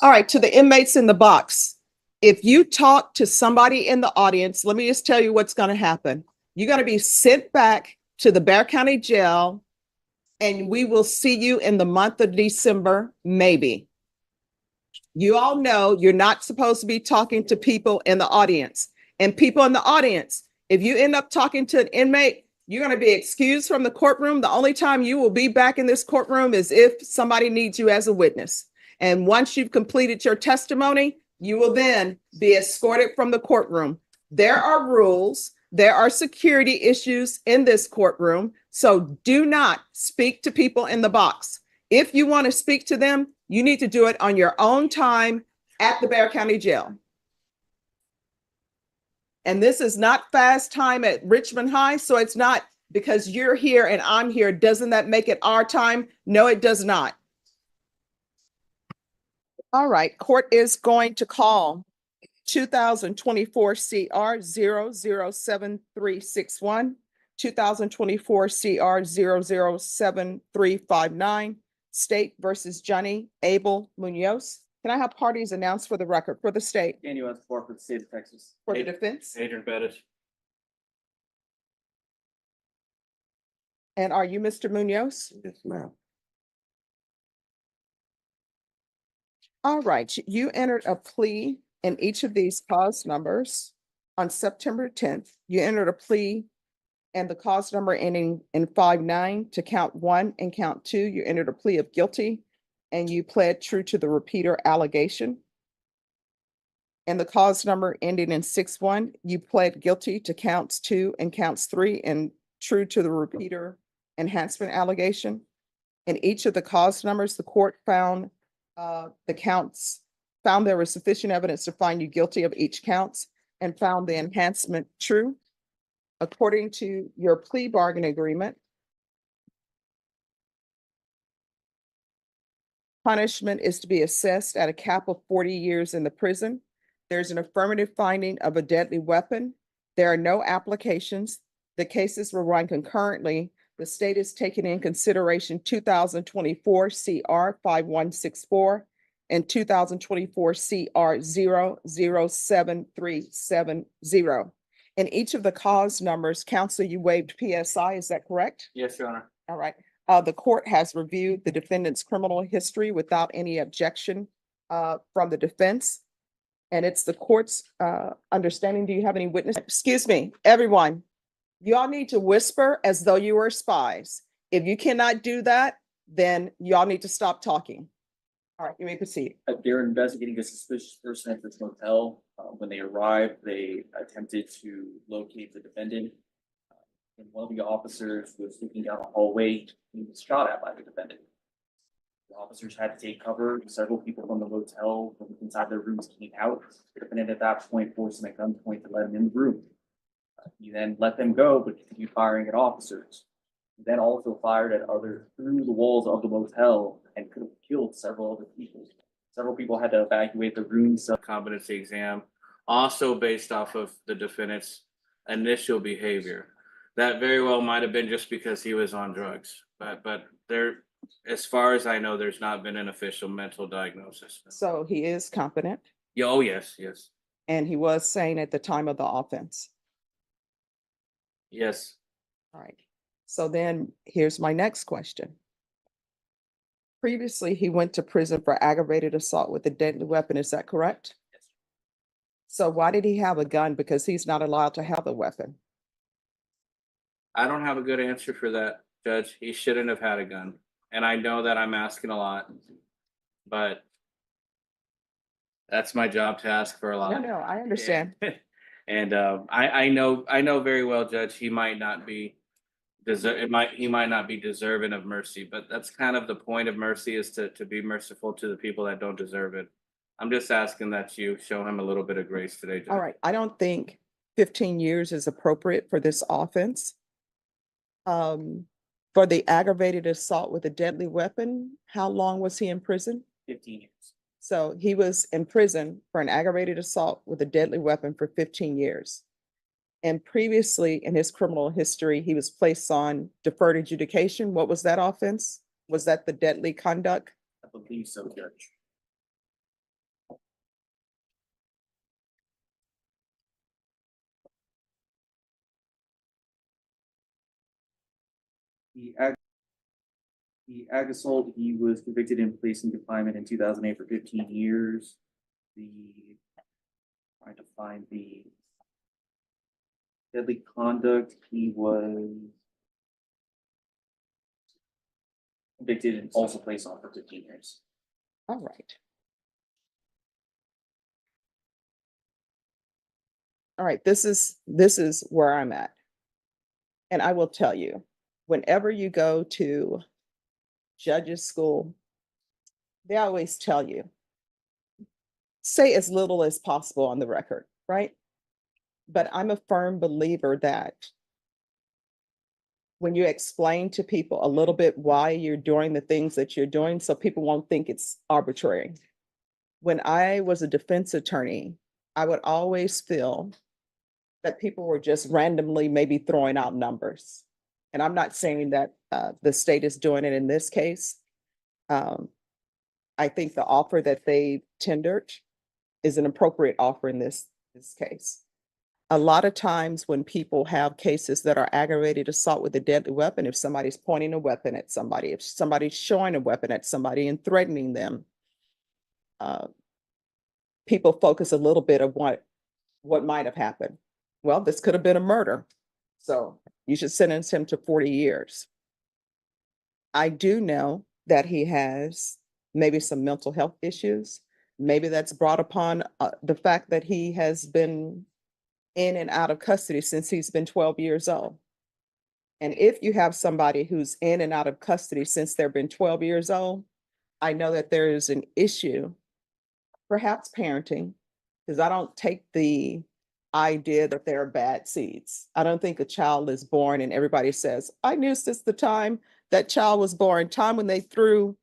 All right, to the inmates in the box. If you talk to somebody in the audience, let me just tell you what's going to happen. You're going to be sent back to the Bexar County Jail, and we will see you in the month of December, maybe. You all know you're not supposed to be talking to people in the audience. And people in the audience, if you end up talking to an inmate, you're going to be excused from the courtroom. The only time you will be back in this courtroom is if somebody needs you as a witness. And once you've completed your testimony, you will then be escorted from the courtroom. There are rules. There are security issues in this courtroom. So do not speak to people in the box. If you want to speak to them, you need to do it on your own time at the Bexar County Jail. And this is not fast time at Richmond High. So it's not because you're here and I'm here. Doesn't that make it our time? No, it does not. All right, court is going to call 2024 CR 007361, 2024 CR 007359, State versus Johnny Abel Munoz. Can I have parties announced for the record for the state? Andy Wentz for the state of Texas. For the defense? Adrian Bettis. And are you Mr. Munoz? Yes, ma'am. All right, you entered a plea in each of these cause numbers on September 10th. You entered a plea and the cause number ending in 59 to count 1 and count 2. You entered a plea of guilty and you pled true to the repeater allegation. And the cause number ending in 61, you pled guilty to counts 2 and counts 3 and true to the repeater enhancement allegation. In each of the cause numbers, the court found there was sufficient evidence to find you guilty of each counts and found the enhancement true. According to your plea bargain agreement, punishment is to be assessed at a cap of 40 years in the prison. There's an affirmative finding of a deadly weapon. There are no applications. The cases will run concurrently. The state is taking in consideration 2024 CR 5164 and 2024 CR 007370. In each of the cause numbers, counsel, you waived PSI, is that correct? Yes, Your Honor. All right. The court has reviewed the defendant's criminal history without any objection from the defense. And it's the court's understanding. Do you have any witness? Excuse me, everyone. Y'all need to whisper as though you were spies. If you cannot do that, then y'all need to stop talking. All right, you may proceed. They're investigating a suspicious person at this motel. When they arrived, they attempted to locate the defendant. And one of the officers was looking down the hallway. He was shot at by the defendant. The officers had to take cover. Several people from the motel from inside their rooms came out. The defendant at that point forced him at gunpoint to let him in the room. He then let them go, but continued firing at officers. He then also fired at others through the walls of the motel and could have killed several other people. Several people had to evacuate the rooms. Competency exam, also based off of the defendant's initial behavior. That very well might have been just because he was on drugs, but there, as far as I know, there's not been an official mental diagnosis. So he is competent. Yeah, oh yes. And he was sane at the time of the offense. Yes. All right. So then here's my next question. Previously, he went to prison for aggravated assault with a deadly weapon. Is that correct? Yes. So why did he have a gun? Because he's not allowed to have a weapon. I don't have a good answer for that, Judge. He shouldn't have had a gun. And I know that I'm asking a lot, but that's my job to ask for a lot. No, I understand. And I know very well, Judge, he might not be deserving of mercy, but that's kind of the point of mercy, is to be merciful to the people that don't deserve it. I'm just asking that you show him a little bit of grace today, Judge. All right. I don't think 15 years is appropriate for this offense. For the aggravated assault with a deadly weapon, how long was he in prison? 15 years. So he was in prison for an aggravated assault with a deadly weapon for 15 years. And previously in his criminal history, he was placed on deferred adjudication. What was that offense? Was that the deadly conduct? I believe so, Judge. The ag assault, he was convicted and placed in confinement in 2008 for 15 years. Trying to find the deadly conduct, he was convicted and also placed on for 15 years. All right. All right, this is where I'm at. And I will tell you, whenever you go to judges school, they always tell you, say as little as possible on the record, right? But I'm a firm believer that when you explain to people a little bit why you're doing the things that you're doing, so people won't think it's arbitrary. When I was a defense attorney, I would always feel that people were just randomly maybe throwing out numbers. And I'm not saying that the state is doing it in this case. I think the offer that they tendered is an appropriate offer in this case. A lot of times when people have cases that are aggravated assault with a deadly weapon, if somebody's pointing a weapon at somebody, if somebody's showing a weapon at somebody and threatening them, people focus a little bit of what might have happened. Well, this could have been a murder, so you should sentence him to 40 years. I do know that he has maybe some mental health issues. Maybe that's brought upon the fact that he has been in and out of custody since he's been 12 years old. And if you have somebody who's in and out of custody since they've been 12 years old, I know that there is an issue, perhaps parenting, because I don't take the idea that there are bad seeds. I don't think a child is born and everybody says, I knew since the time that child was born, time when they threw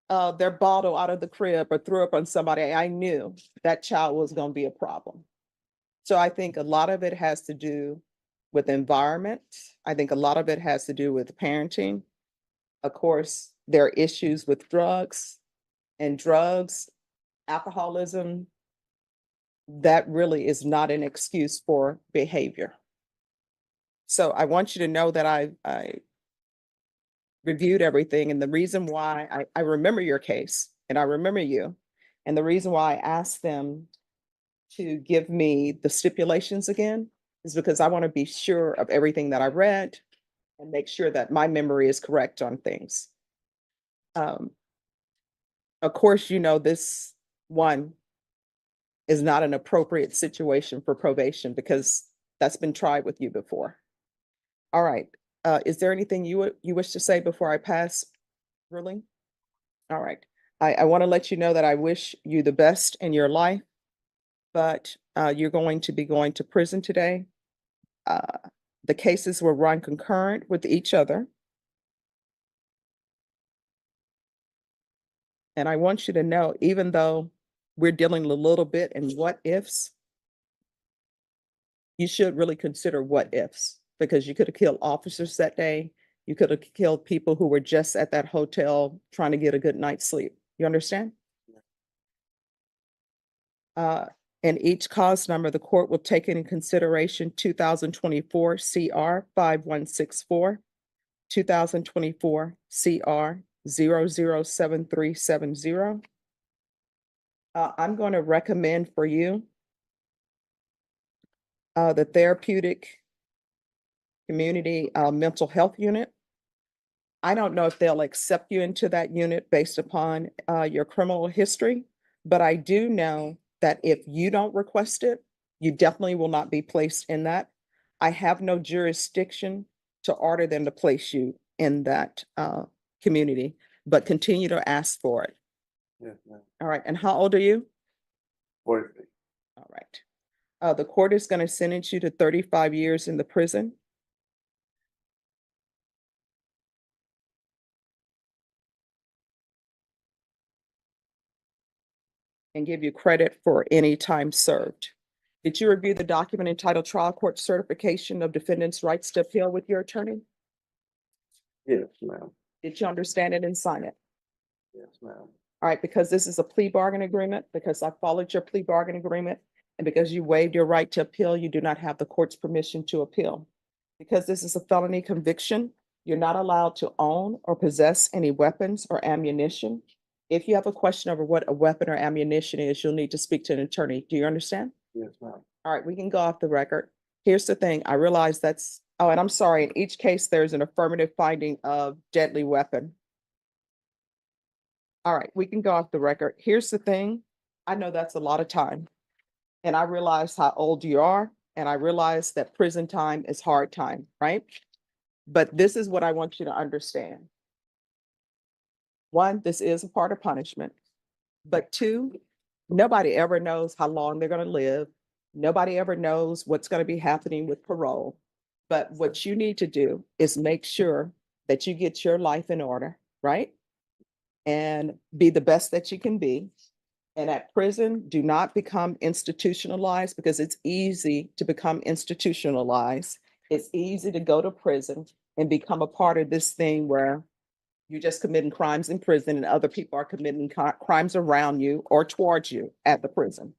their bottle out of the crib or threw up on somebody, I knew that child was going to be a problem. So I think a lot of it has to do with environment. I think a lot of it has to do with parenting. Of course, there are issues with drugs, alcoholism. That really is not an excuse for behavior. So I want you to know that I reviewed everything, and the reason why I remember your case and I remember you, and the reason why I asked them to give me the stipulations again is because I want to be sure of everything that I read and make sure that my memory is correct on things. Of course, you know, this one is not an appropriate situation for probation because that's been tried with you before. All right. Is there anything you wish to say before I pass ruling? All right. I want to let you know that I wish you the best in your life, but you're going to be going to prison today. The cases will run concurrent with each other. And I want you to know, even though we're dealing a little bit in what ifs, you should really consider what ifs, because you could have killed officers that day. You could have killed people who were just at that hotel trying to get a good night's sleep. You understand? And each cause number, the court will take into consideration 2024 CR 5164, 2024 CR 007370. I'm going to recommend for you the therapeutic community mental health unit. I don't know if they'll accept you into that unit based upon your criminal history, but I do know that if you don't request it, you definitely will not be placed in that. I have no jurisdiction to order them to place you in that community, but continue to ask for it. Yes, ma'am. All right. And how old are you? 43. All right. The court is going to sentence you to 35 years in the prison. And give you credit for any time served. Did you review the document entitled Trial Court Certification of Defendant's Rights to Appeal with your attorney? Yes, ma'am. Did you understand it and sign it? Yes, ma'am. All right, because this is a plea bargain agreement, because I followed your plea bargain agreement, and because you waived your right to appeal, you do not have the court's permission to appeal. Because this is a felony conviction, You're not allowed to own or possess any weapons or ammunition. If you have a question over what a weapon or ammunition is, you'll need to speak to an attorney. Do you understand? Yes, ma'am. All right, we can go off the record. Here's the thing, I realize that's, oh, and I'm sorry, in each case, there's an affirmative finding of deadly weapon. All right, we can go off the record. Here's the thing, I know that's a lot of time. And I realize how old you are, and I realize that prison time is hard time, right? But this is what I want you to understand. One, this is a part of punishment. But two, nobody ever knows how long they're going to live. Nobody ever knows what's going to be happening with parole. But what you need to do is make sure that you get your life in order, right? And be the best that you can be. And at prison, do not become institutionalized, because it's easy to become institutionalized. It's easy to go to prison and become a part of this thing where you're just committing crimes in prison and other people are committing crimes around you or towards you at the prison.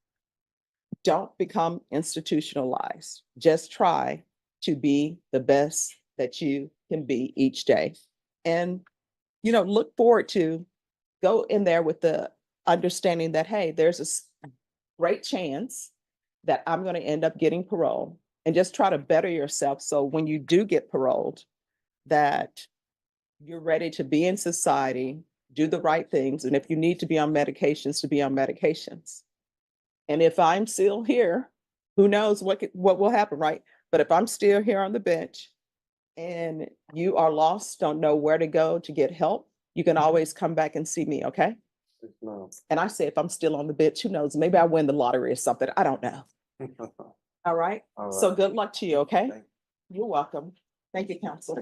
Don't become institutionalized. Just try to be the best that you can be each day. And, look forward to go in there with the understanding that, hey, there's a great chance that I'm going to end up getting parole, and just try to better yourself. So when you do get paroled, that you're ready to be in society, do the right things. And if you need to be on medications, to be on medications. And if I'm still here, who knows what will happen, right? But if I'm still here on the bench and you are lost, don't know where to go to get help, you can always come back and see me, okay? Yes, ma'am. And I say, if I'm still on the bench, who knows? Maybe I win the lottery or something. I don't know. All right. All So right. good luck to you, okay? Thank You're welcome. Thank you, counsel.